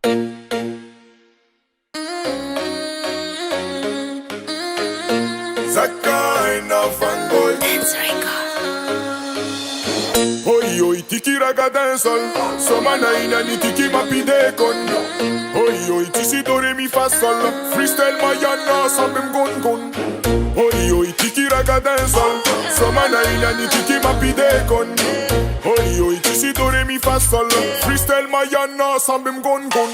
That kind of fun boy. Teints record. Oi oi tiki raga dancehall. Somana ina ni tiki mapi de kon. Oi oi tisi do re mi fa sol. Freestyle Mahiana sambem gon gon. Oi oi tiki raga dancehall. Somana ina ni tiki mapi de kon. Oi oi tisi do re mi fa sol. Freestyle Mahiana sambem gon gon.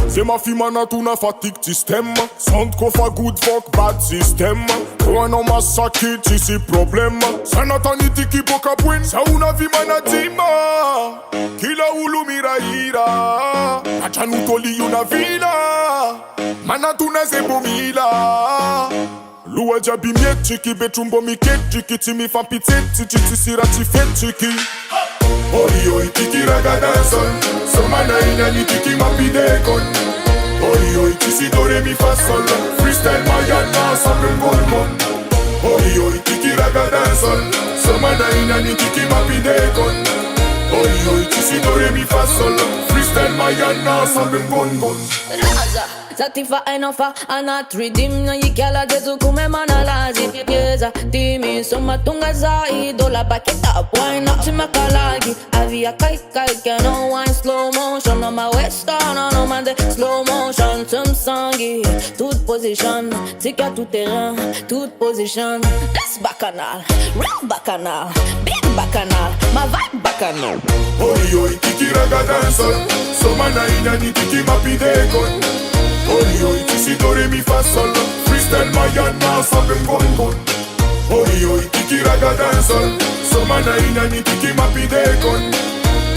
C'est ma fille mana tuna fatigue système. Sound ko fa good fuck bad system. Kwa no masaki tisi problem. Sanata ni tiki boka bwen. Sa una vi mana tima. Kila ulu miraira. Acha nutoli una vila. Mana tuna zebo mila. Lua jabi miet chiki betumbo mi ket chiki timi fan pitet titi sirati fet chiki. Oi oi tiki raga dancehall. Somana ina ni tiki mapi de kon. Oi oi tisi do re mi fa sol. Freestyle Mahiana sambem gon gon. Oi oi tiki raga dancehall. Somana ina ni tiki mapi de kon. Oi oi tisi do re mi fa sol. Freestyle Mahiana sambem gon gon. RAZA Zatifa enofa anat redeem na yikala jesu kume manalazi yeza timi soma tunga zai dola baketa wine up to makalagi avia kai kai no wine slow motion on my west on my de slow motion some sangi toute position tika tout terrain toute position this bacchanal real bacchanal big bacchanal my vibe bacchanal. Oi oi tiki raga dancehall. Somana ina ni tiki mapi de kon. Oi oi tisi do re mi fa sol. Freestyle Mahiana sambem gon gon. Oi oi tiki raga dancehall. Somana ina ni tiki mapi de kon.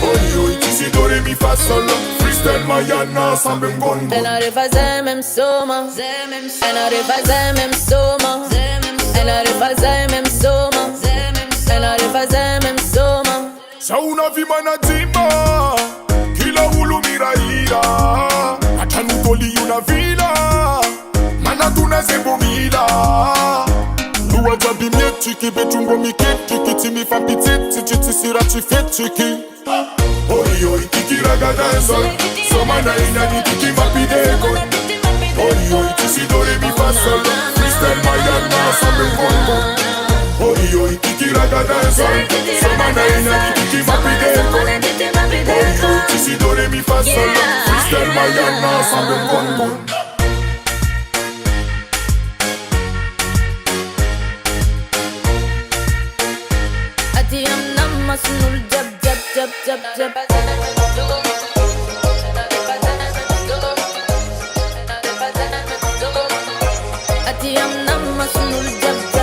Oi oi tisi do re mi fa sol. Freestyle Mahiana sambem gon gon. Ena refazer mesmo soma, ena refazer mesmo soma, ena refazer mesmo soma, ena refazer mesmo soma. Sa una vi mana tima. Kila ulu miraira. Acha nutoli una vila. Mana tuna zebo mila. Lua jabi miet chiki betumbo mi ket chiki timi fan pitet titi sirati fet chiki. Oi oi tiki raga dancehall. Somana ina ni tiki mapi de kon. Oi oi tisi do re mi fa sol. Freestyle Mahiana sambem gon gon. Oi oi tiki raga dancehall. Somana ina ni tiki mapi de kon. Oi oi tisi do re mi fa sol. Freestyle Mahiana sambem gon gon. Ati am nama sunul jab jab jab jab jab. Ati am nama sunul jab jab.